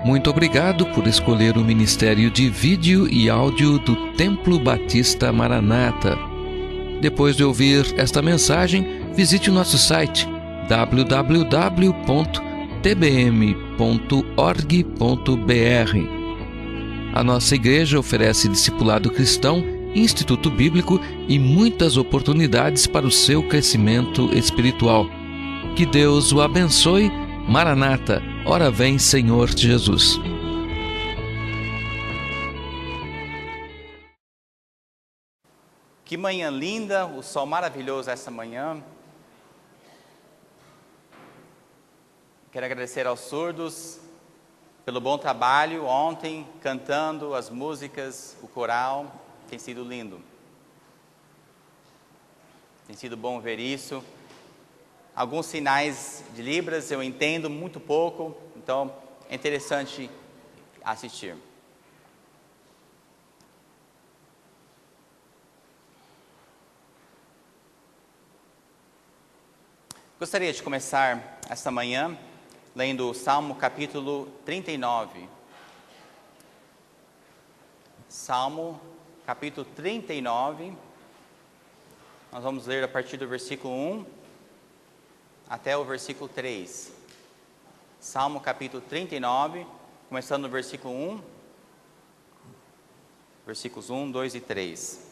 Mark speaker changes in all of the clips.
Speaker 1: Muito obrigado por escolher o Ministério de Vídeo e Áudio do Templo Batista Maranata. Depois de ouvir esta mensagem, visite o nosso site www.tbm.org.br. A nossa igreja oferece discipulado cristão, instituto bíblico e muitas oportunidades para o seu crescimento espiritual. Que Deus o abençoe. Maranata, ora vem, Senhor Jesus.
Speaker 2: Que manhã linda, o sol maravilhoso essa manhã. Quero agradecer aos surdos pelo bom trabalho ontem, cantando as músicas, o coral, tem sido lindo. Tem sido bom ver isso. Alguns sinais de Libras eu entendo muito pouco, então é interessante assistir. Gostaria de começar esta manhã lendo o Salmo capítulo 39. Salmo capítulo 39. Nós vamos ler a partir do versículo 1 até o versículo 3. Salmo capítulo 39, começando no versículo 1, versículos 1, 2 e 3.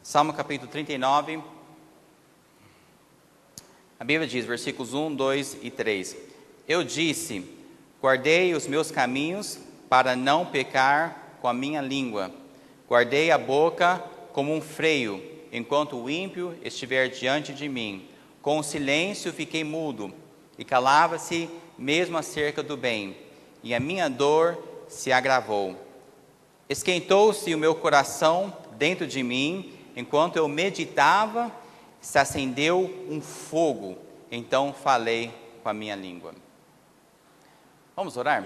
Speaker 2: Salmo capítulo 39, a Bíblia diz, versículos 1, 2 e 3. Eu disse, guardei os meus caminhos para não pecar com a minha língua. Guardei a boca como um freio, enquanto o ímpio estiver diante de mim. Com o silêncio fiquei mudo, e calava-se mesmo acerca do bem, e a minha dor se agravou. Esquentou-se o meu coração dentro de mim, enquanto eu meditava, se acendeu um fogo, então falei com a minha língua. Vamos orar?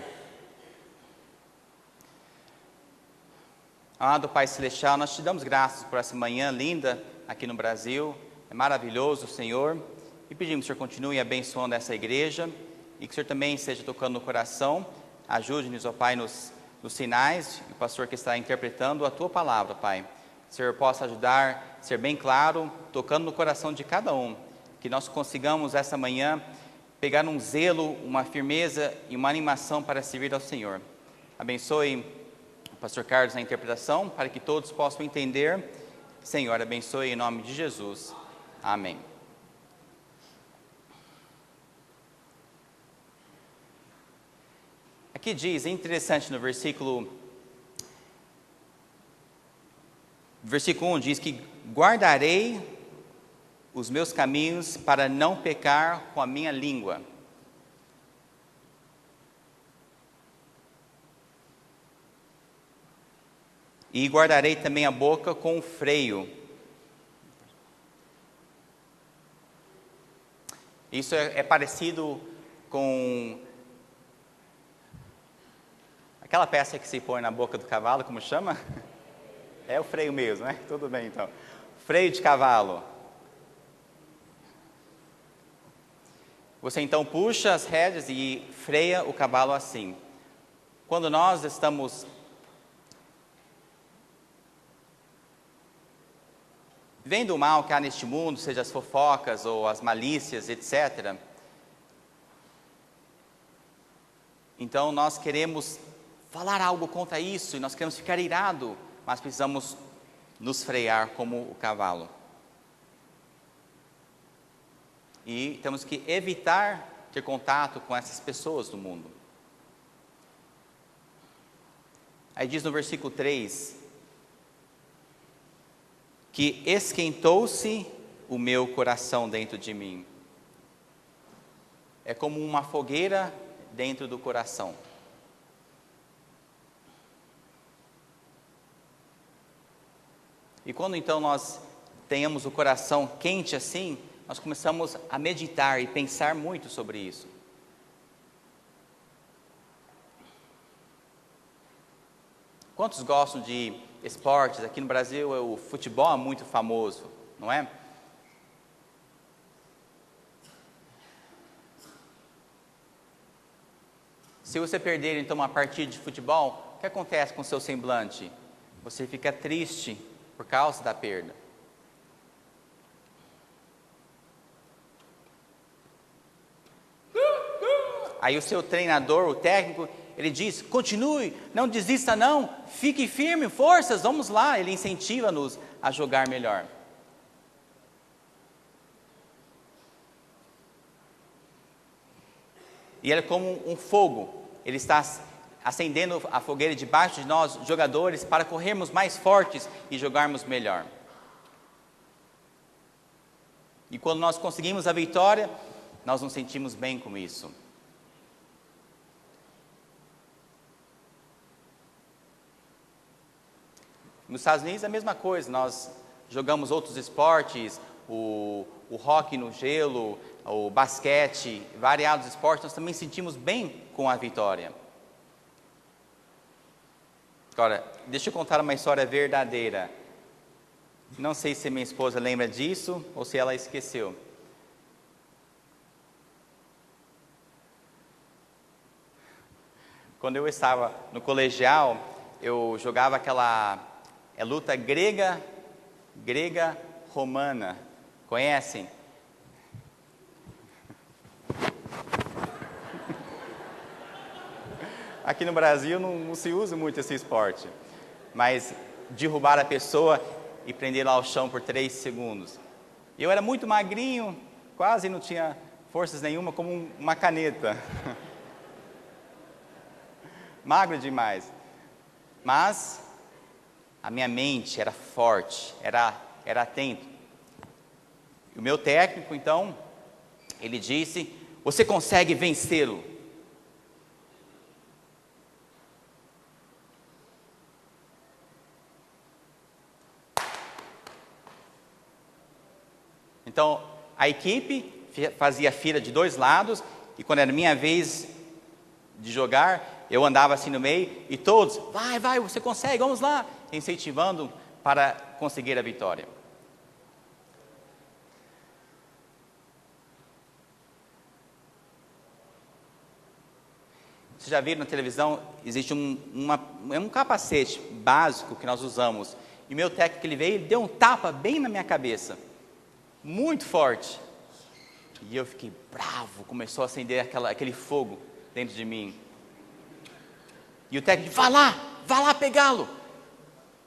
Speaker 2: Amado Pai Celestial, nós te damos graças por essa manhã linda aqui no Brasil. É maravilhoso, Senhor. E pedimos que o Senhor continue abençoando essa igreja e que o Senhor também esteja tocando no coração. Ajude-nos, ó Pai, nos sinais, e o pastor que está interpretando a Tua palavra, Pai. Que o Senhor possa ajudar, ser bem claro, tocando no coração de cada um. Que nós consigamos essa manhã pegar um zelo, uma firmeza e uma animação para servir ao Senhor. Abençoe o pastor Carlos na interpretação, para que todos possam entender. Senhor, abençoe em nome de Jesus. Amém. Aqui diz, é interessante no versículo 1 diz que guardarei os meus caminhos para não pecar com a minha língua. E guardarei também a boca com freio. Isso é parecido com aquela peça que se põe na boca do cavalo, como chama? É o freio mesmo, né? Tudo bem, então. Freio de cavalo. Você então puxa as rédeas e freia o cavalo assim. Quando nós estamos vendo o mal que há neste mundo, seja as fofocas ou as malícias, etc. Então nós queremos falar algo contra isso e nós queremos ficar irado, mas precisamos nos frear como o cavalo. E temos que evitar ter contato com essas pessoas do mundo. Aí diz no versículo 3, que esquentou-se o meu coração dentro de mim. É como uma fogueira dentro do coração. E quando então nós tenhamos o coração quente assim, nós começamos a meditar e pensar muito sobre isso. Quantos gostam de esportes? Aqui no Brasil o futebol é muito famoso, não é? Se você perder então uma partida de futebol, o que acontece com o seu semblante? Você fica triste por causa da perda. Aí o seu treinador, o técnico, ele diz: continue, não desista não, fique firme, forças, vamos lá. Ele incentiva-nos a jogar melhor. E ele é como um fogo, ele está acendendo a fogueira debaixo de nós, jogadores, para corrermos mais fortes e jogarmos melhor. E quando nós conseguimos a vitória, nós nos sentimos bem com isso. Nos Estados Unidos é a mesma coisa, nós jogamos outros esportes, o hóquei no gelo, o basquete, variados esportes, nós também sentimos bem com a vitória. Agora, deixa eu contar uma história verdadeira. Não sei se minha esposa lembra disso ou se ela esqueceu. Quando eu estava no colegial, eu jogava aquela luta grega-romana. Conhecem? Aqui no Brasil não se usa muito esse esporte, mas derrubar a pessoa e prendê-la ao chão por 3 segundos. Eu era muito magrinho, quase não tinha forças nenhuma, como uma caneta. Magro demais. Mas a minha mente era forte, era atento. E o meu técnico, então, ele disse: você consegue vencê-lo. Então, a equipe fazia fila de 2 lados, e quando era minha vez de jogar, eu andava assim no meio, e todos: vai, você consegue, vamos lá, incentivando para conseguir a vitória. Vocês já viram na televisão, existe um capacete básico que nós usamos, e meu técnico, ele veio, ele deu um tapa bem na minha cabeça, muito forte, e eu fiquei bravo, começou a acender aquele fogo dentro de mim, e o técnico: vai lá pegá-lo,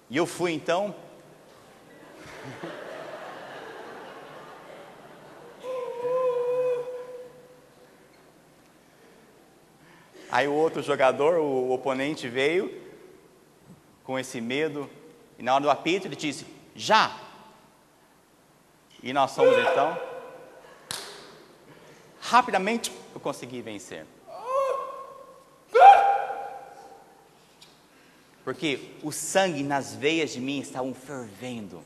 Speaker 2: e eu fui então, aí o outro jogador, o oponente, veio com esse medo, e na hora do apito ele disse: já! E nós fomos então, rapidamente eu consegui vencer. Porque o sangue nas veias de mim estavam fervendo.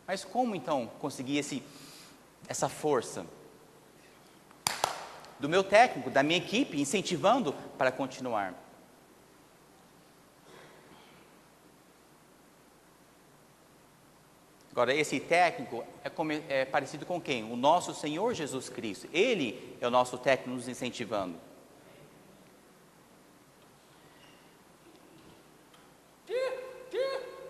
Speaker 2: Mas como então conseguir essa força? Do meu técnico, da minha equipe, incentivando para continuar. Agora, esse técnico é parecido com quem? O nosso Senhor Jesus Cristo. Ele é o nosso técnico nos incentivando.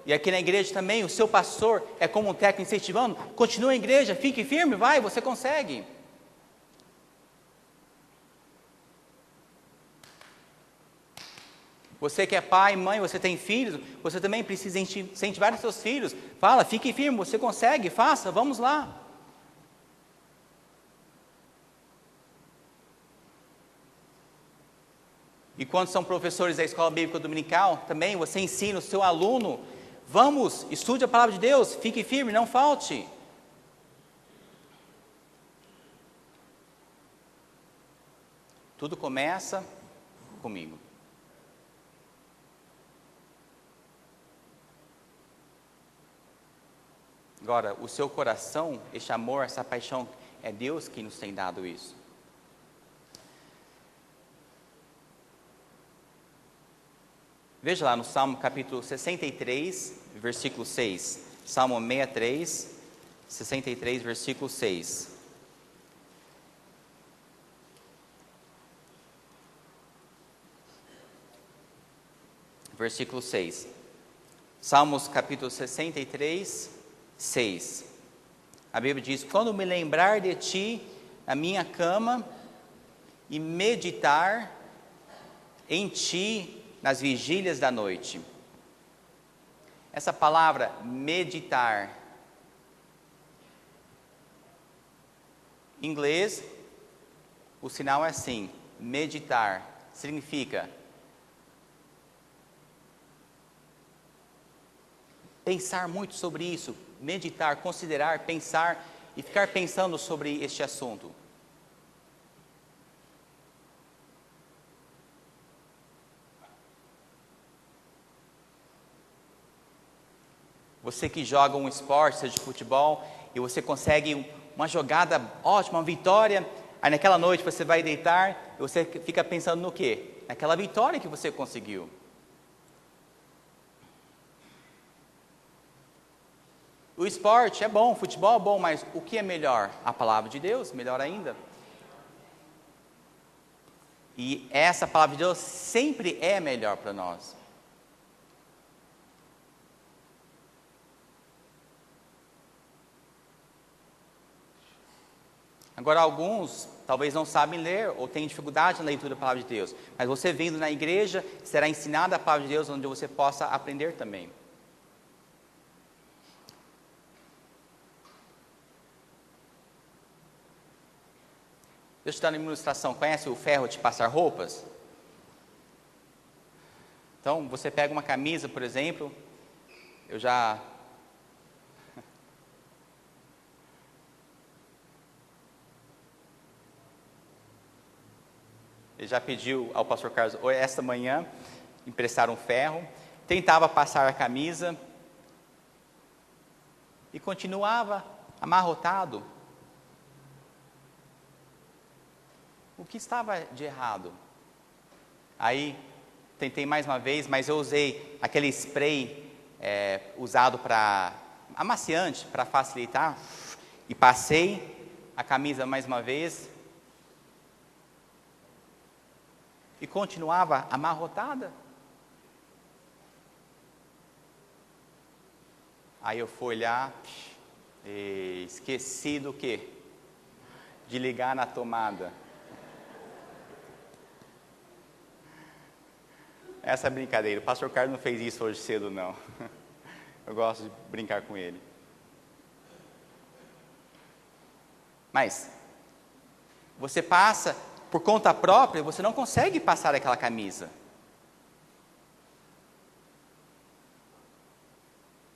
Speaker 2: E aqui na igreja também, o seu pastor é como um técnico incentivando: continua a igreja, fique firme, vai, você consegue. Você que é pai, mãe, você tem filhos, você também precisa incentivar os seus filhos. Fala, fique firme, você consegue, faça, vamos lá. E quando são professores da escola bíblica dominical, também você ensina o seu aluno: vamos, estude a palavra de Deus, fique firme, não falte. Tudo começa comigo. Agora, o seu coração, este amor, essa paixão, é Deus que nos tem dado isso. Veja lá no Salmo capítulo 63, versículo 6. Salmo 63, 63, versículo 6. Versículo 6. Salmos capítulo 63, 6. A Bíblia diz: quando me lembrar de ti na minha cama e meditar em ti nas vigílias da noite. Essa palavra meditar, em inglês, o sinal é assim: meditar significa pensar muito sobre isso, meditar, considerar, pensar e ficar pensando sobre este assunto. Você que joga um esporte, seja de futebol, e você consegue uma jogada ótima, uma vitória, aí naquela noite você vai deitar e você fica pensando no quê? Naquela vitória que você conseguiu. O esporte é bom, o futebol é bom, mas o que é melhor? A palavra de Deus, melhor ainda. E essa palavra de Deus sempre é melhor para nós. Agora, alguns talvez não sabem ler ou têm dificuldade na leitura da palavra de Deus, mas você vindo na igreja, será ensinada a palavra de Deus onde você possa aprender também. Deixa eu te dar uma ilustração. Conhece o ferro de passar roupas? Então, você pega uma camisa, por exemplo, eu já... Ele já pediu ao pastor Carlos, esta manhã, emprestar um ferro, tentava passar a camisa e continuava amarrotado. O que estava de errado? Aí, tentei mais uma vez, mas eu usei aquele spray usado para amaciante, para facilitar, e passei a camisa mais uma vez, e continuava amarrotada. Aí eu fui olhar, e esqueci do quê? De ligar na tomada. Essa é brincadeira, o pastor Carlos não fez isso hoje cedo não. Eu gosto de brincar com ele. Mas, você passa por conta própria, você não consegue passar aquela camisa.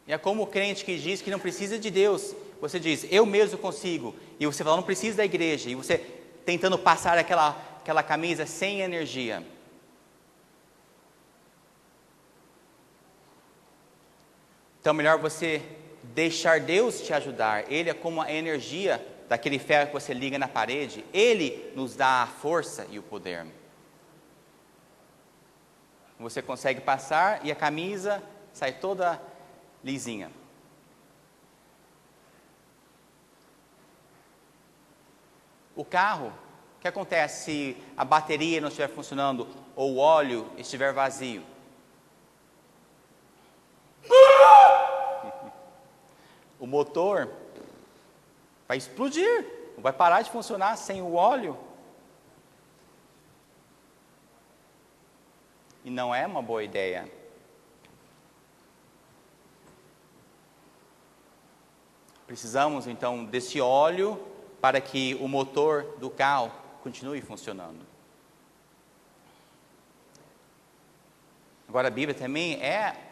Speaker 2: E é como o crente que diz que não precisa de Deus. Você diz, eu mesmo consigo. E você fala, não precisa da igreja. E você tentando passar aquela camisa sem energia. Então, melhor você deixar Deus te ajudar. Ele é como a energia daquele ferro que você liga na parede. Ele nos dá a força e o poder. Você consegue passar e a camisa sai toda lisinha. O carro, o que acontece se a bateria não estiver funcionando ou o óleo estiver vazio? O motor vai explodir, vai parar de funcionar sem o óleo. E não é uma boa ideia. Precisamos então desse óleo para que o motor do carro continue funcionando. Agora a Bíblia também é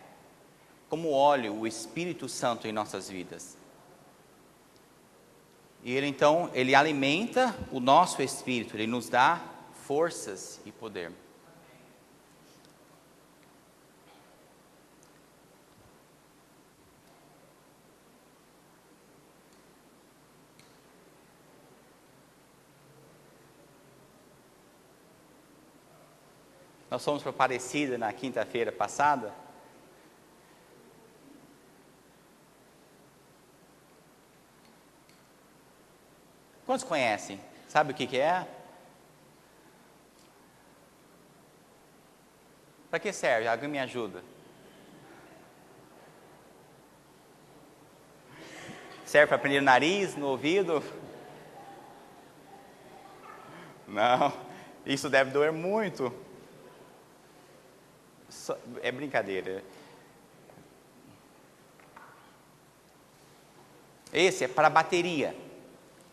Speaker 2: como óleo, o Espírito Santo em nossas vidas. E ele então, ele alimenta o nosso espírito, ele nos dá forças e poder. Nós fomos para Aparecida na quinta-feira passada. Quantos conhecem? Sabe o que é? Para que serve? Alguém me ajuda. Serve para prender o nariz, no ouvido? Não, isso deve doer muito. É brincadeira. Esse é para a bateria.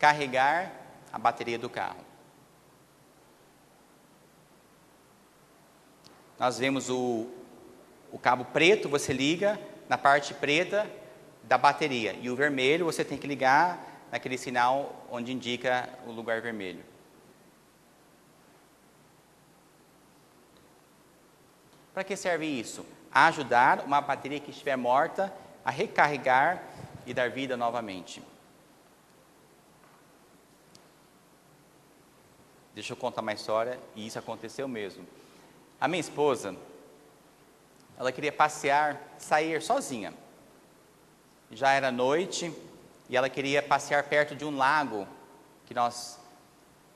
Speaker 2: Carregar a bateria do carro. Nós vemos o cabo preto, você liga na parte preta da bateria. E o vermelho você tem que ligar naquele sinal onde indica o lugar vermelho. Para que serve isso? A ajudar uma bateria que estiver morta a recarregar e dar vida novamente. Deixa eu contar uma história, e isso aconteceu mesmo. A minha esposa, ela queria passear, sair sozinha. Já era noite, e ela queria passear perto de um lago,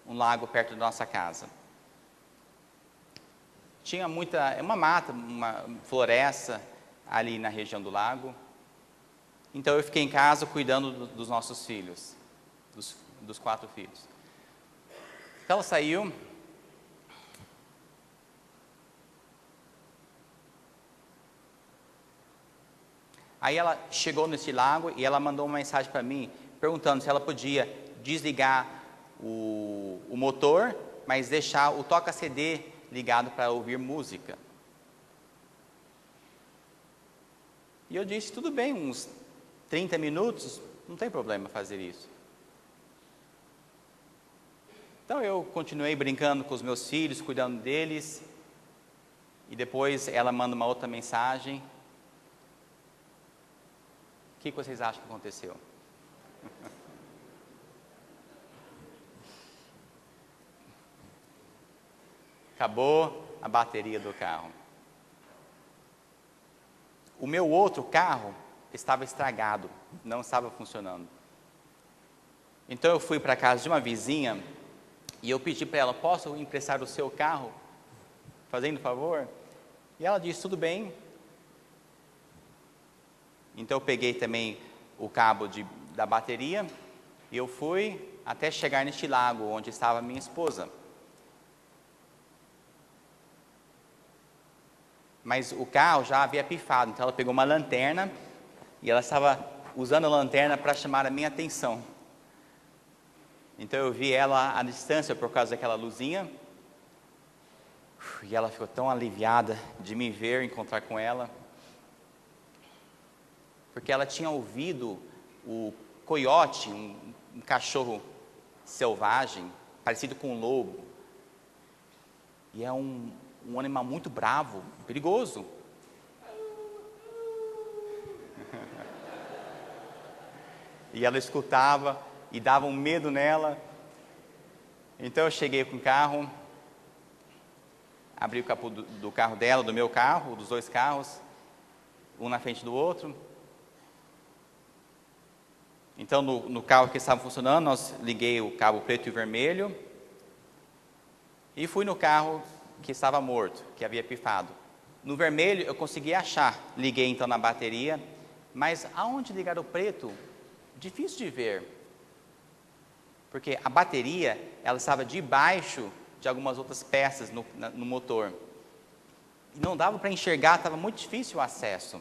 Speaker 2: um lago perto da nossa casa. Tinha uma mata, uma floresta ali na região do lago. Então eu fiquei em casa cuidando dos nossos filhos, dos 4 filhos. Então ela saiu. Aí ela chegou nesse lago e ela mandou uma mensagem para mim, perguntando se ela podia desligar o motor, mas deixar o toca-CD ligado para ouvir música. E eu disse, tudo bem, uns 30 minutos, não tem problema fazer isso. Então eu continuei brincando com os meus filhos, cuidando deles, e depois ela manda uma outra mensagem. O que vocês acham que aconteceu? Acabou a bateria do carro. O meu outro carro estava estragado, não estava funcionando. Então eu fui para a casa de uma vizinha e eu pedi para ela, posso emprestar o seu carro? Fazendo favor? E ela disse, tudo bem. Então eu peguei também o cabo da bateria e eu fui até chegar neste lago onde estava minha esposa. Mas o carro já havia pifado, então ela pegou uma lanterna e ela estava usando a lanterna para chamar a minha atenção. Então eu vi ela à distância por causa daquela luzinha. E ela ficou tão aliviada de me ver, encontrar com ela. Porque ela tinha ouvido o coiote, um cachorro selvagem, parecido com um lobo. E é um animal muito bravo, perigoso. E ela escutava e dava um medo nela. Então eu cheguei com o carro, abri o capô do carro dela, do meu carro, dos 2 carros, um na frente do outro. Então no carro que estava funcionando, nós liguei o cabo preto e vermelho e fui no carro que estava morto, que havia pifado. No vermelho eu consegui achar, liguei então na bateria, mas aonde ligar o preto? Difícil de ver, porque a bateria ela estava debaixo de algumas outras peças no motor. E não dava para enxergar, estava muito difícil o acesso.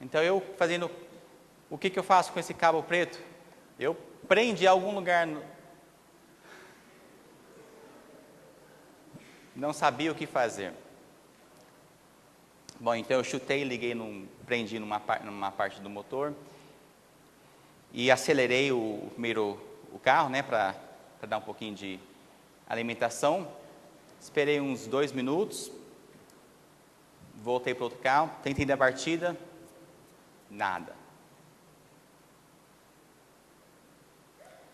Speaker 2: Então eu fazendo, o que eu faço com esse cabo preto? Eu prendi em algum lugar, não sabia o que fazer. Bom, então eu chutei, liguei, prendi numa parte do motor e acelerei o carro, né, para dar um pouquinho de alimentação. Esperei uns 2 minutos, voltei para outro carro, tentei dar partida, nada.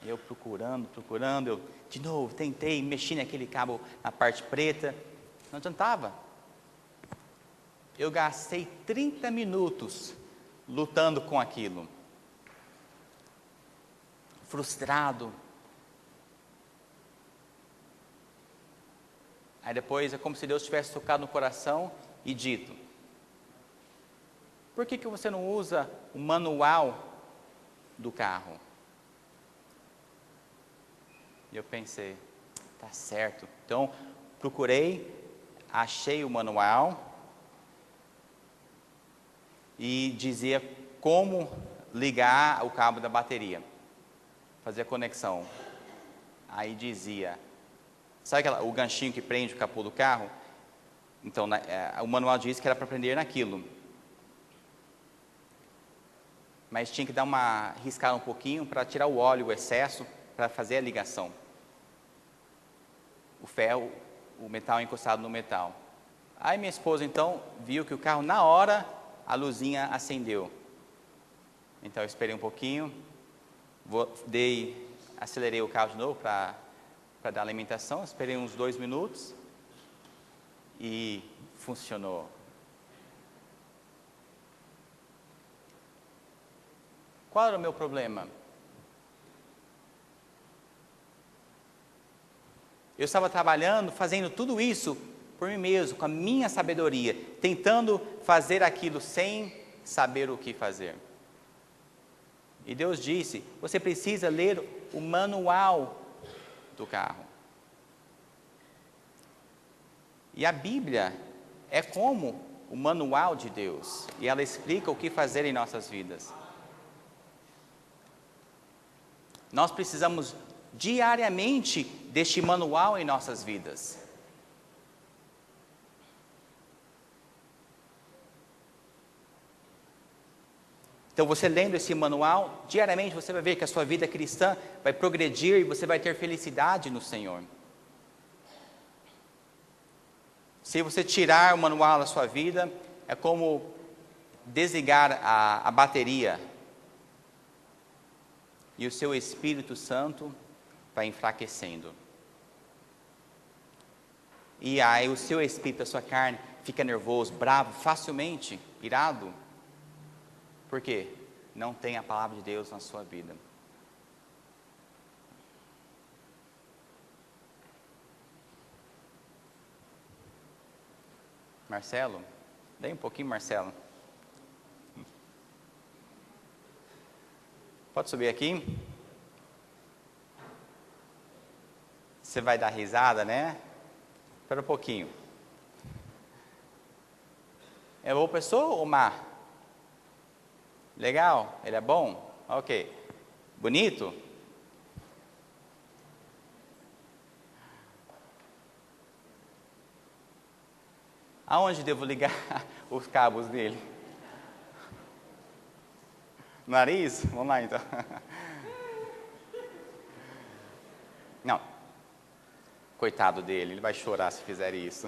Speaker 2: Eu procurando, eu de novo tentei, mexi naquele cabo na parte preta, Não adiantava. Eu gastei 30 minutos lutando com aquilo. Frustrado. Aí depois é como se Deus tivesse tocado no coração e dito: por que você não usa o manual do carro? E eu pensei, tá certo. Então, procurei, achei o manual e dizia como ligar o cabo da bateria, fazer a conexão. Aí dizia, sabe o ganchinho que prende o capô do carro? Então, o manual diz que era para prender naquilo. Mas tinha que riscar um pouquinho para tirar o óleo, o excesso, para fazer a ligação. O ferro, o metal encostado no metal. Aí minha esposa então viu que o carro, na hora, a luzinha acendeu. Então eu esperei um pouquinho, acelerei o carro de novo para dar alimentação, esperei uns 2 minutos e funcionou. Qual era o meu problema? Eu estava trabalhando, fazendo tudo isso por mim mesmo, com a minha sabedoria, tentando fazer aquilo sem saber o que fazer. E Deus disse, você precisa ler o manual do carro. E a Bíblia é como o manual de Deus, e ela explica o que fazer em nossas vidas. Nós precisamos diariamente deste manual em nossas vidas. Então você lendo esse manual, diariamente você vai ver que a sua vida cristã vai progredir e você vai ter felicidade no Senhor. Se você tirar o manual da sua vida, é como desligar a bateria. E o seu Espírito Santo vai enfraquecendo. E aí o seu espírito, a sua carne, fica nervoso, bravo, facilmente, irado. Por quê? Não tem a palavra de Deus na sua vida. Marcelo, dê um pouquinho, Marcelo. Pode subir aqui? Você vai dar risada, né? Espera um pouquinho. É boa pessoa ou má? Legal? Ele é bom? Ok. Bonito? Aonde devo ligar os cabos dele? Nariz? Vamos lá então. Não. Coitado dele, ele vai chorar se fizer isso.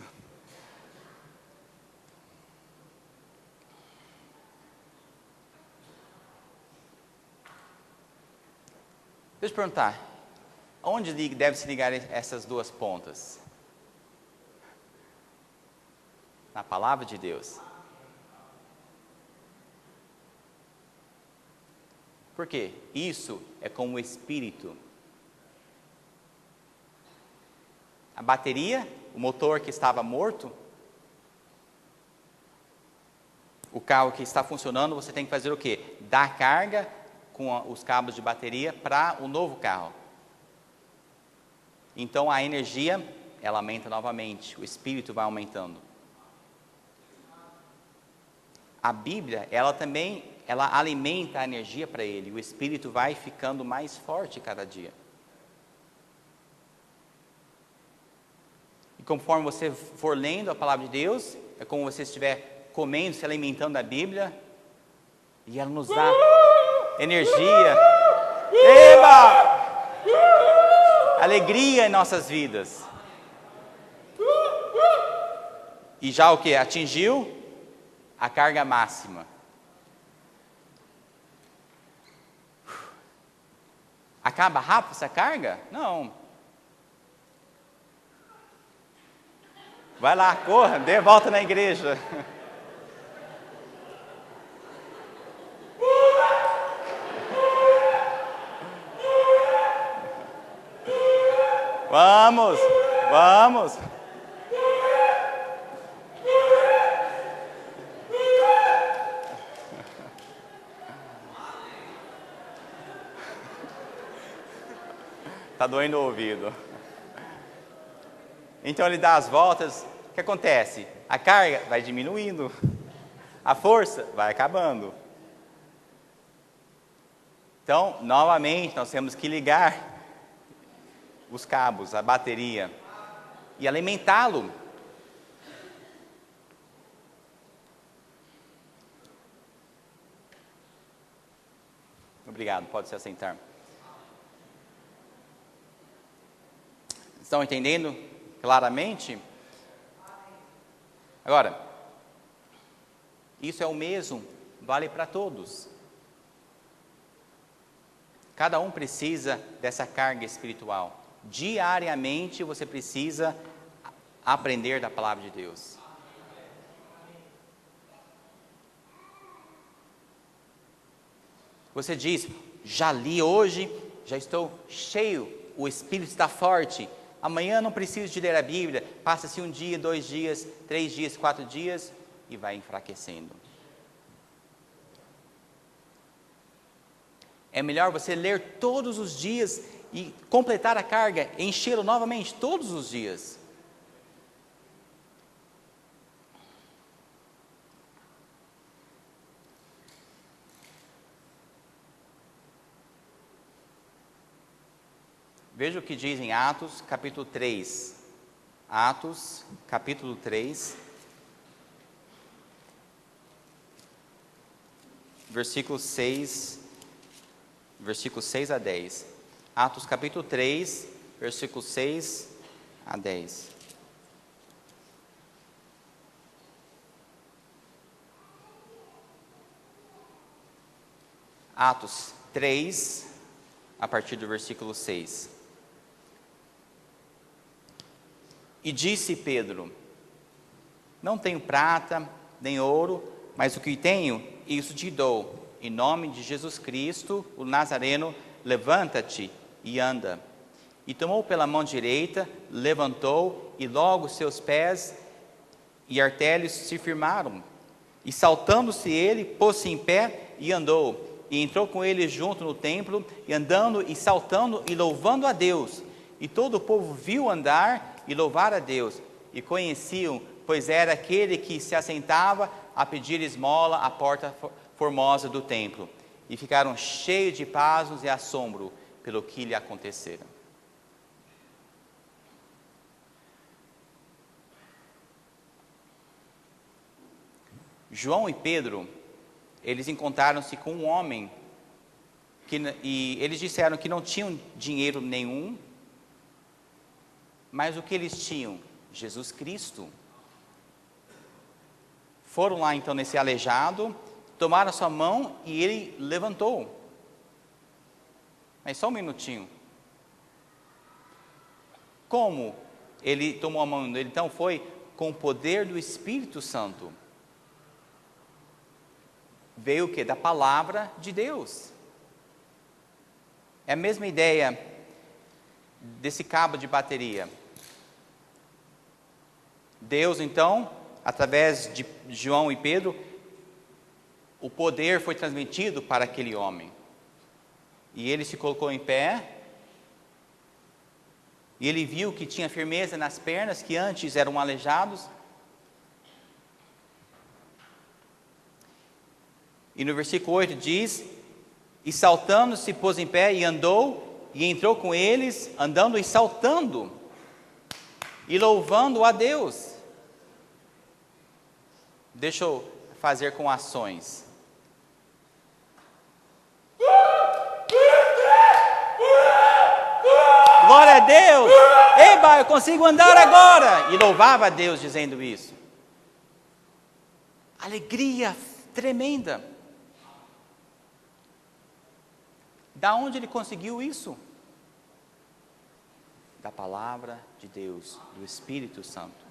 Speaker 2: Deixa eu perguntar, onde deve se ligar essas duas pontas? Na palavra de Deus. Por quê? Isso é como o Espírito. A bateria, o motor que estava morto, o carro que está funcionando, você tem que fazer o quê? Dar carga com os cabos de bateria para o novo carro. Então a energia, ela aumenta novamente, o Espírito vai aumentando. A Bíblia, ela alimenta a energia para ele, o Espírito vai ficando mais forte cada dia. E conforme você for lendo a palavra de Deus, é como você estiver comendo, se alimentando da Bíblia, e ela nos dá energia, eba! Alegria em nossas vidas. E já o que? Atingiu a carga máxima. Acaba rápido essa carga? Não. Vai lá, corra, dê volta na igreja. Vamos, vamos. Está doendo o ouvido. Então ele dá as voltas, o que acontece? A carga vai diminuindo, a força vai acabando. Então, novamente, nós temos que ligar os cabos, a bateria, e alimentá-lo. Obrigado, pode se assentar. Estão entendendo claramente? Agora, isso é o mesmo, vale para todos. Cada um precisa dessa carga espiritual. Diariamente você precisa aprender da palavra de Deus. Você diz, já li hoje, já estou cheio, o Espírito está forte. Amanhã não preciso de ler a Bíblia, passa-se 1 dia, 2 dias, 3 dias, 4 dias e vai enfraquecendo. É melhor você ler todos os dias e completar a carga, enchê-lo novamente todos os dias. Veja o que diz em Atos, capítulo 3. Atos, capítulo 3, versículos 6 a 10. Atos, capítulo 3, versículos 6 a 10. Atos 3, a partir do versículo 6. E disse Pedro, não tenho prata, nem ouro, mas o que tenho, isso te dou. Em nome de Jesus Cristo, o Nazareno, levanta-te e anda. E tomou pela mão direita, levantou, e logo seus pés e artérios se firmaram. E saltando-se ele, pôs-se em pé e andou. E entrou com ele junto no templo, e andando e saltando e louvando a Deus. E todo o povo viu andar e louvar a Deus, e conheciam, pois era aquele que se assentava a pedir esmola à porta formosa do templo, e ficaram cheios de pasmos e assombro pelo que lhe acontecera. João e Pedro, eles encontraram-se com um homem, e eles disseram que não tinham dinheiro nenhum, mas o que eles tinham? Jesus Cristo. Foram lá então nesse aleijado, tomaram a sua mão e ele levantou. Mas só um minutinho. Como ele tomou a mão dele? Então foi com o poder do Espírito Santo. Veio o quê? Da palavra de Deus. É a mesma ideia desse cabo de bateria. Deus então, através de João e Pedro, o poder foi transmitido para aquele homem. E ele se colocou em pé, e ele viu que tinha firmeza nas pernas, que antes eram aleijados. E no versículo 8 diz, e saltando se pôs em pé e andou, e entrou com eles, andando e saltando, e louvando a Deus. Deixa eu fazer com ações. Glória a Deus! Eba, eu consigo andar agora! E louvava a Deus dizendo isso. Alegria tremenda. Da onde ele conseguiu isso? Da palavra de Deus, do Espírito Santo.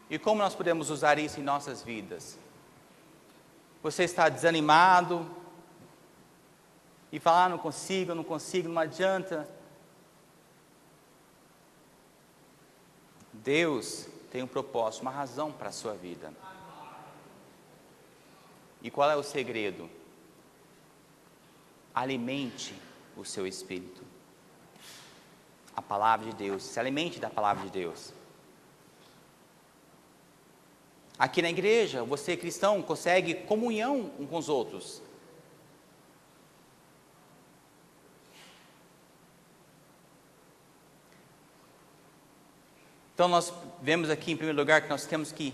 Speaker 2: E como nós podemos usar isso em nossas vidas? Você está desanimado e fala, não consigo, não adianta. Deus tem um propósito, uma razão para a sua vida. E qual é o segredo? Alimente o seu espírito. A palavra de Deus, se alimente da palavra de Deus. Aqui na igreja, você cristão consegue comunhão uns com os outros. Então nós vemos aqui em primeiro lugar que nós temos que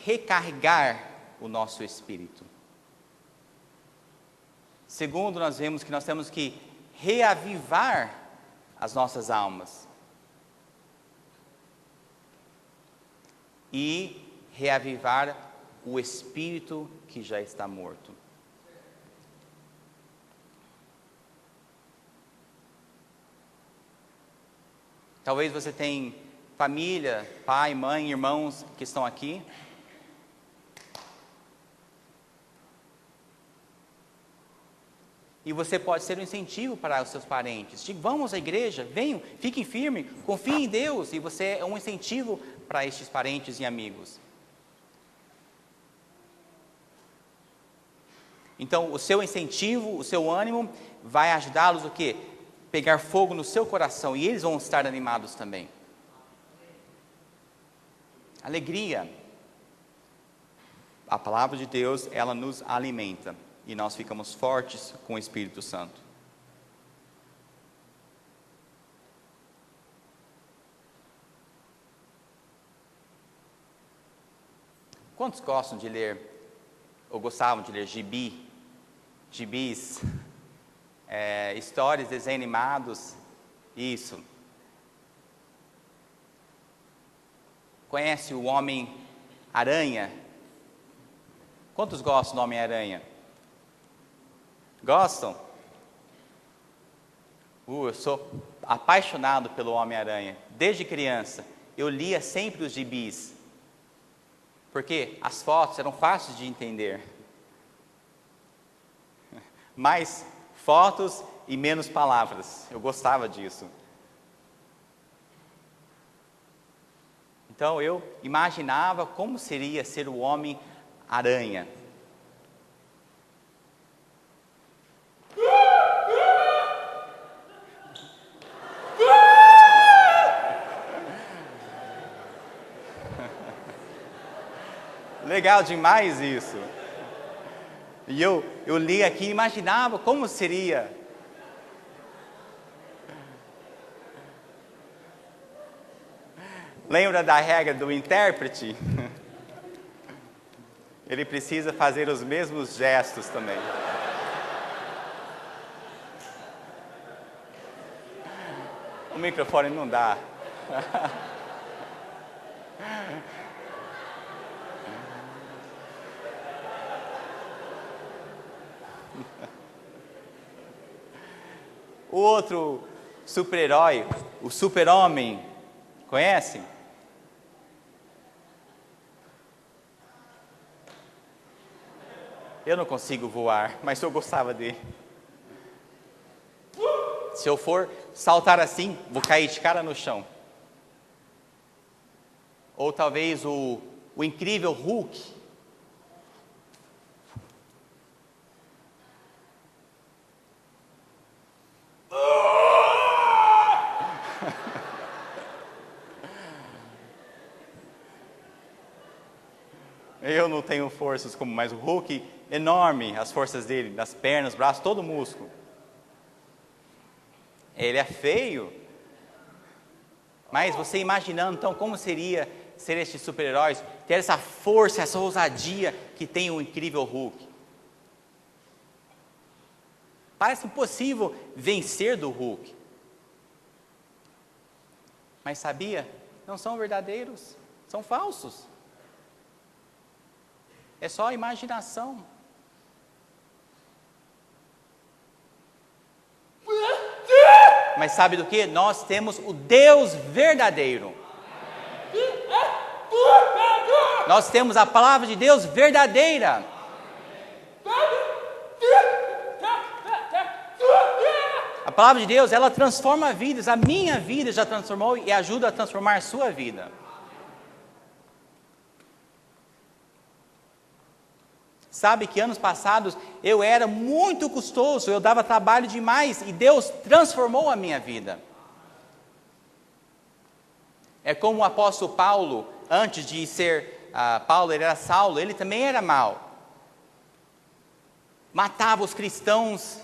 Speaker 2: recarregar o nosso espírito. Segundo, nós vemos que nós temos que reavivar as nossas almas. E reavivar o espírito que já está morto. Talvez você tenha família, pai, mãe, irmãos que estão aqui. E você pode ser um incentivo para os seus parentes. Diga, vamos à igreja, venham, fiquem firmes, confiem em Deus. E você é um incentivo para estes parentes e amigos. Então, o seu incentivo, o seu ânimo, vai ajudá-los o quê? Pegar fogo no seu coração, e eles vão estar animados também. Alegria. A palavra de Deus, ela nos alimenta, e nós ficamos fortes com o Espírito Santo. Quantos gostam de ler, ou gostavam de ler gibis, histórias, desenhos animados? Isso. Conhece o Homem-Aranha? Quantos gostam do Homem-Aranha? Gostam? Eu sou apaixonado pelo Homem-Aranha. Desde criança, eu lia sempre os gibis. Porque as fotos eram fáceis de entender. Mais fotos e menos palavras. Eu gostava disso. Então eu imaginava como seria ser o Homem-Aranha. Legal demais isso. E eu li aqui e imaginava como seria. Lembra da regra do intérprete? Ele precisa fazer os mesmos gestos também. O microfone não dá. O outro super-herói, o Super-Homem, conhece? Eu não consigo voar, mas eu gostava dele. Se eu for saltar assim, vou cair de cara no chão. Ou talvez o incrível Hulk. Eu não tenho forças como, mas o Hulk, enorme, as forças dele, nas pernas, braços, todo músculo. Ele é feio. Mas você imaginando, então, como seria ser estes super-heróis, ter essa força, essa ousadia que tem o incrível Hulk. Parece impossível vencer do Hulk. Mas sabia? Não são verdadeiros, são falsos. É só imaginação. Mas sabe do que? Nós temos o Deus verdadeiro. Nós temos a palavra de Deus verdadeira. A palavra de Deus, ela transforma vidas. A minha vida já transformou e ajuda a transformar a sua vida. Sabe que anos passados eu era muito custoso, eu dava trabalho demais e Deus transformou a minha vida. É como o apóstolo Paulo, antes de ser Paulo, ele era Saulo, ele também era mau. Matava os cristãos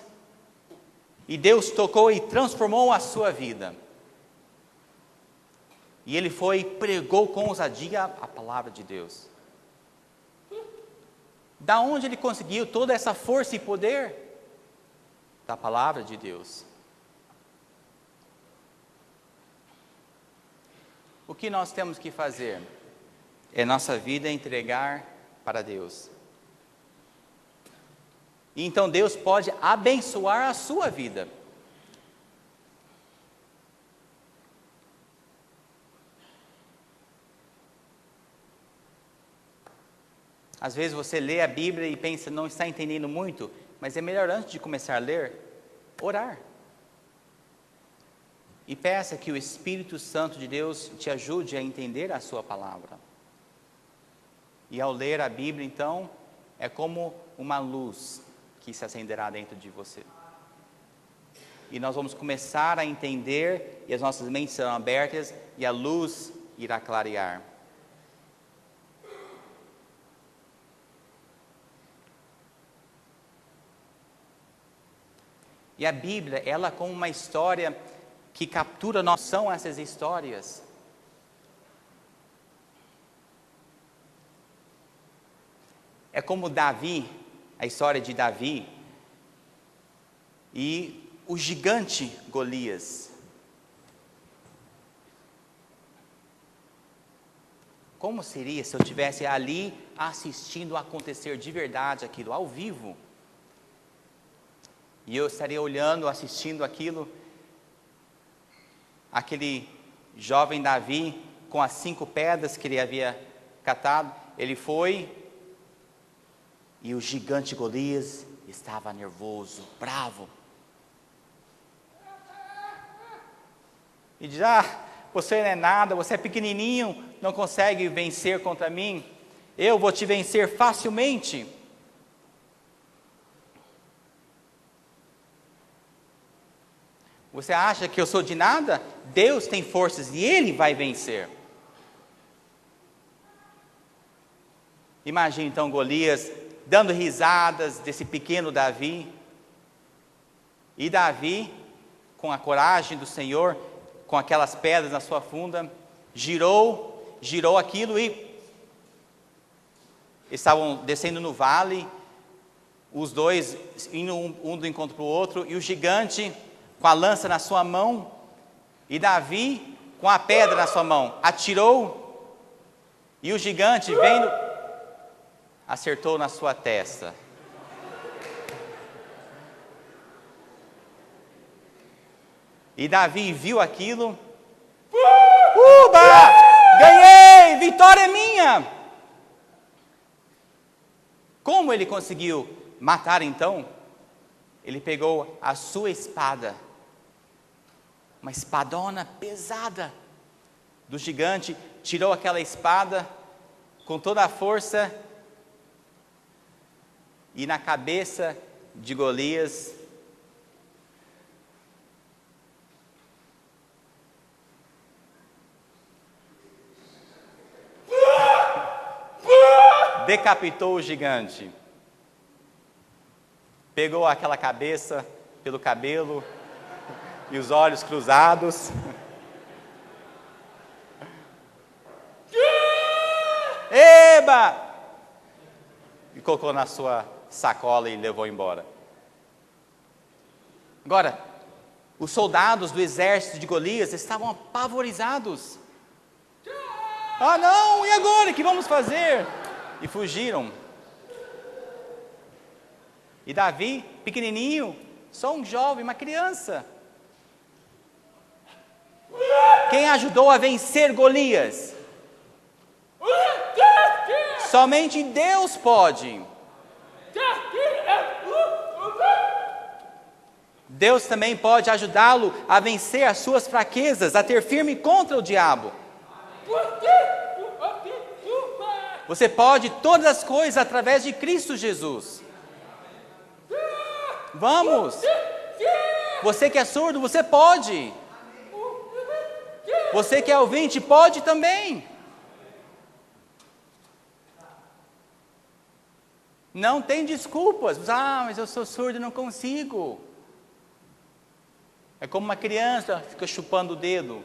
Speaker 2: e Deus tocou e transformou a sua vida. E ele foi e pregou com ousadia a palavra de Deus. Da onde ele conseguiu toda essa força e poder? Da palavra de Deus. O que nós temos que fazer? É nossa vida entregar para Deus. E então Deus pode abençoar a sua vida. Às vezes você lê a Bíblia e pensa, não está entendendo muito, mas é melhor antes de começar a ler, orar. E peça que o Espírito Santo de Deus te ajude a entender a sua palavra. E ao ler a Bíblia, então, é como uma luz que se acenderá dentro de você. E nós vamos começar a entender, e as nossas mentes serão abertas, e a luz irá clarear. E a Bíblia, ela como uma história que captura são essas histórias. É como Davi, a história de Davi e o gigante Golias. Como seria se eu estivesse ali assistindo acontecer de verdade aquilo, ao vivo? E eu estaria olhando, assistindo aquilo, aquele jovem Davi, com as 5 pedras que ele havia catado, ele foi, e o gigante Golias estava nervoso, bravo. E diz, você não é nada, você é pequenininho, não consegue vencer contra mim, eu vou te vencer facilmente. Você acha que eu sou de nada? Deus tem forças e Ele vai vencer. Imagine então Golias dando risadas desse pequeno Davi. E Davi, com a coragem do Senhor, com aquelas pedras na sua funda, girou aquilo e estavam descendo no vale, os dois indo um do encontro para o outro, e o gigante com a lança na sua mão, e Davi com a pedra na sua mão, atirou, e o gigante vendo, acertou na sua testa. E Davi viu aquilo, uba, ganhei, vitória é minha. Como ele conseguiu matar então? Ele pegou a sua espada, uma espadona pesada do gigante, tirou aquela espada com toda a força e na cabeça de Golias decapitou o gigante. Pegou aquela cabeça pelo cabelo e os olhos cruzados. Eba! E colocou na sua sacola e levou embora. Agora, os soldados do exército de Golias estavam apavorizados. Ah não, e agora? O que vamos fazer? E fugiram. E Davi, pequenininho, só um jovem, uma criança. Quem ajudou a vencer Golias? Somente Deus pode. Deus também pode ajudá-lo a vencer as suas fraquezas, a ter firme contra o diabo. Você pode todas as coisas através de Cristo Jesus. Vamos! Você que é surdo, você pode. Você que é ouvinte, pode também. Não tem desculpas. Mas eu sou surdo e não consigo. É como uma criança fica chupando o dedo.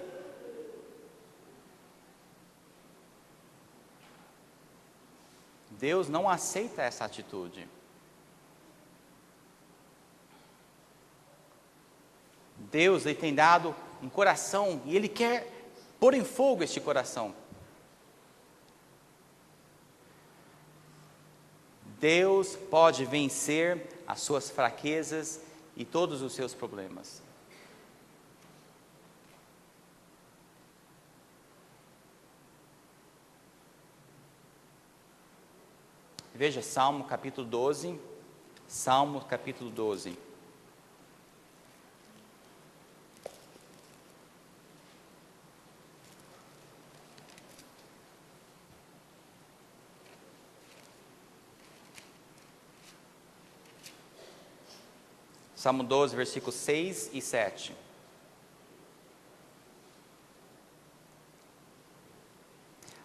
Speaker 2: Deus não aceita essa atitude. Deus lhe tem dado um coração e Ele quer pôr em fogo este coração. Deus pode vencer as suas fraquezas e todos os seus problemas. Veja Salmo capítulo 12. Salmo capítulo 12. Salmo 12, versículos 6 e 7.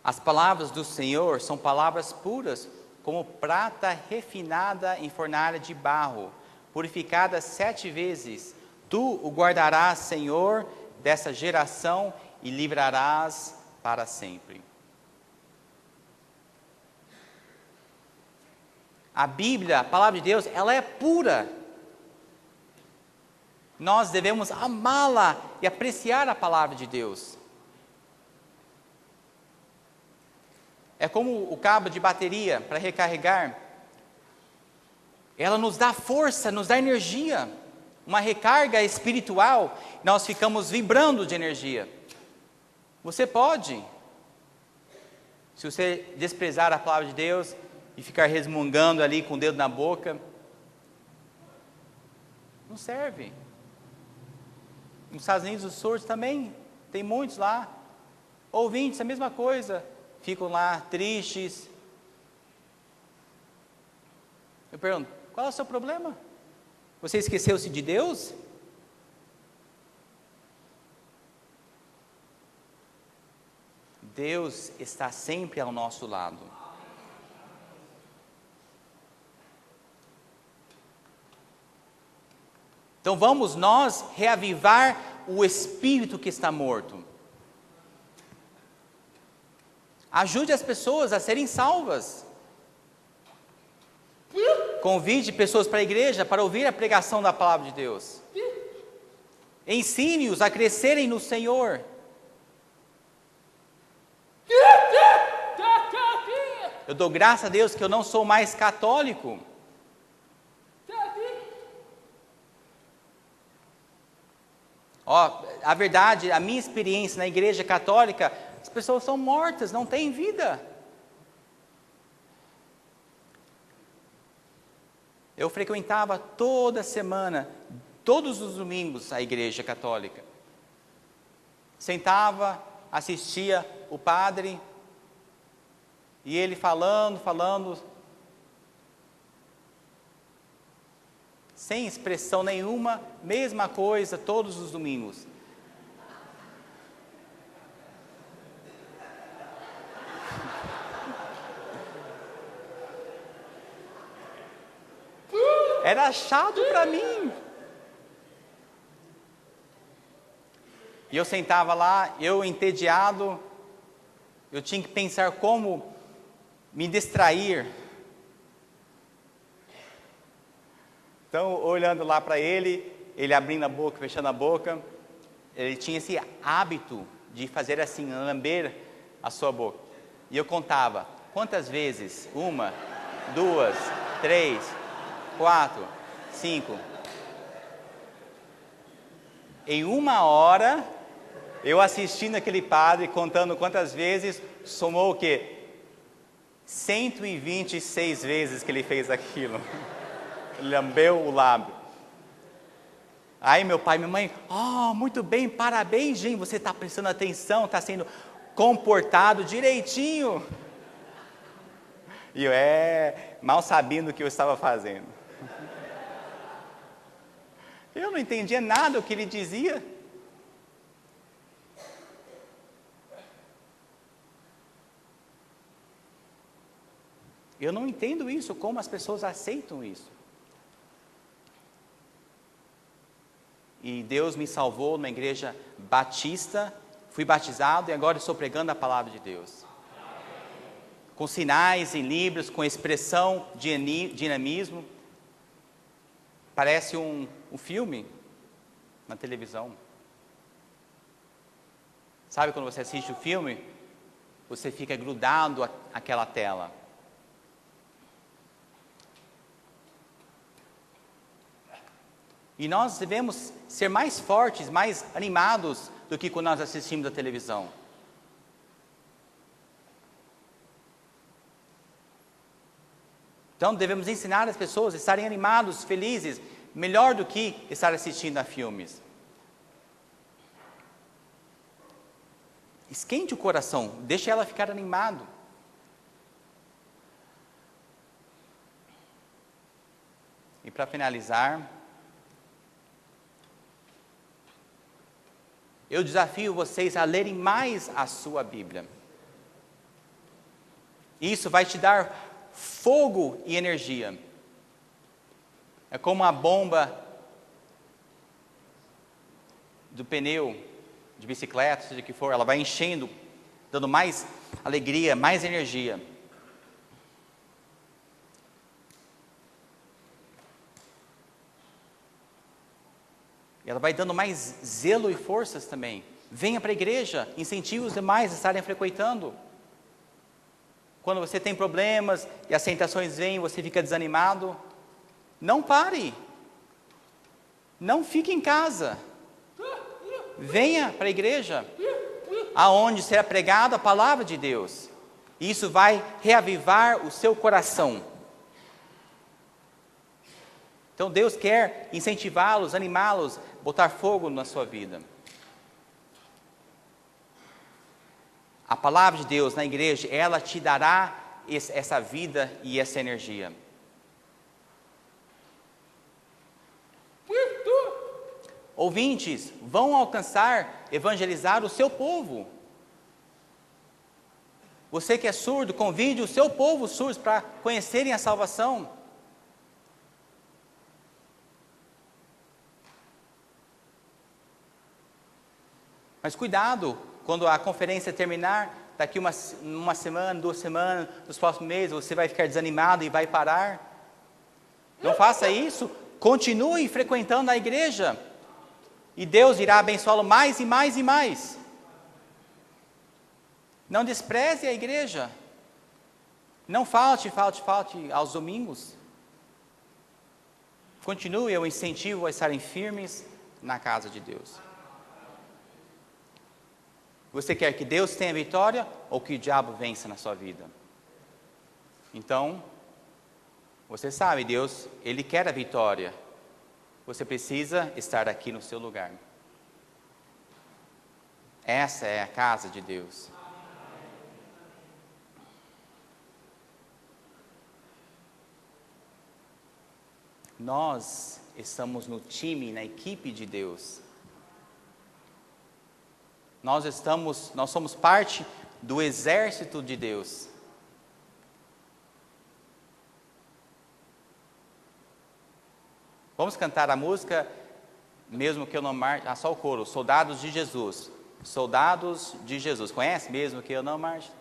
Speaker 2: As palavras do Senhor são palavras puras, como prata refinada em fornalha de barro, purificada 7 vezes. Tu o guardarás, Senhor, dessa geração e livrarás para sempre. A Bíblia, a palavra de Deus, ela é pura. Nós devemos amá-la e apreciar a palavra de Deus. É como o cabo de bateria para recarregar. Ela nos dá força, nos dá energia. Uma recarga espiritual, nós ficamos vibrando de energia. Você pode. Se você desprezar a palavra de Deus e ficar resmungando ali com o dedo na boca, não serve. Nos Estados Unidos, os surdos também, tem muitos lá. Ouvintes, a mesma coisa. Ficam lá tristes. Eu pergunto, qual é o seu problema? Você esqueceu-se de Deus? Deus está sempre ao nosso lado. Então vamos nós reavivar o espírito que está morto. Ajude as pessoas a serem salvas. Convide pessoas para a igreja para ouvir a pregação da palavra de Deus. Ensine-os a crescerem no Senhor. Eu dou graças a Deus que eu não sou mais católico. A verdade, a minha experiência na igreja católica, as pessoas são mortas, não têm vida. Eu frequentava toda semana, todos os domingos, a igreja católica. Sentava, assistia o padre, e ele falando, sem expressão nenhuma, mesma coisa todos os domingos. Era chato para mim. E eu sentava lá, eu entediado, eu tinha que pensar como me distrair. Então, olhando lá para ele abrindo a boca, fechando a boca, ele tinha esse hábito de fazer assim, lamber a sua boca. E eu contava, quantas vezes? 1, 2, 3, 4, 5. Em 1 hora, eu assistindo aquele padre, contando quantas vezes, somou o quê? 126 vezes que ele fez aquilo. Ele lambeu o lábio. Aí meu pai e minha mãe, muito bem, parabéns, gente, você está prestando atenção, está sendo comportado direitinho. E eu, mal sabendo o que eu estava fazendo. Eu não entendia nada do que ele dizia. Eu não entendo isso, como as pessoas aceitam isso. E Deus me salvou numa igreja batista, fui batizado e agora estou pregando a palavra de Deus. Com sinais em Libras, com expressão, dinamismo. Parece um filme na televisão. Sabe quando você assiste o filme, você fica grudado àquela tela. E nós devemos ser mais fortes, mais animados do que quando nós assistimos a televisão. Então devemos ensinar as pessoas a estarem animados, felizes, melhor do que estar assistindo a filmes. Esquente o coração, deixe ela ficar animado. E para finalizar, eu desafio vocês a lerem mais a sua Bíblia. Isso vai te dar fogo e energia. É como uma bomba do pneu de bicicleta, seja o que for, ela vai enchendo, dando mais alegria, mais energia. E ela vai dando mais zelo e forças também. Venha para a igreja, incentive os demais a estarem frequentando. Quando você tem problemas e as tentações vêm, você fica desanimado, não pare. Não fique em casa. Venha para a igreja, aonde será pregada a palavra de Deus. Isso vai reavivar o seu coração. Então Deus quer incentivá-los, animá-los, botar fogo na sua vida. A palavra de Deus na igreja, ela te dará essa vida e essa energia. Ouvintes, vão alcançar, evangelizar o seu povo. Você que é surdo, convide o seu povo surdo para conhecerem a salvação. Mas cuidado, quando a conferência terminar, daqui uma semana, 2 semanas, nos próximos meses, você vai ficar desanimado e vai parar. Não faça isso, continue frequentando a igreja. E Deus irá abençoá-lo mais e mais e mais. Não despreze a igreja. Não falte aos domingos. Continue, eu incentivo a estarem firmes na casa de Deus. Você quer que Deus tenha vitória ou que o diabo vença na sua vida? Então, você sabe, Deus, Ele quer a vitória. Você precisa estar aqui no seu lugar. Essa é a casa de Deus. Nós estamos no time, na equipe de Deus. Nós somos parte do exército de Deus. Vamos cantar a música, mesmo que eu não marche, só o coro, Soldados de Jesus. Soldados de Jesus. Conhece? Mesmo que eu não marche.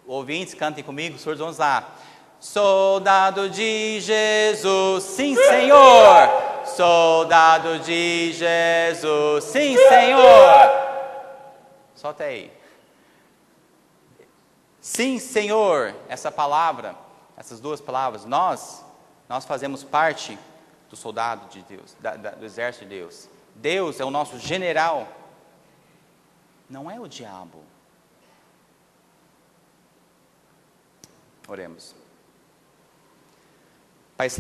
Speaker 2: Ouvintes, cantem comigo, surdos, vamos lá. Soldado de Jesus, sim, Senhor. Soldado de Jesus, sim, Senhor. Solta aí. Sim, Senhor. Essa palavra, essas 2 palavras, nós fazemos parte do soldado de Deus, do exército de Deus. Deus é o nosso general. Não é o diabo. Oremos.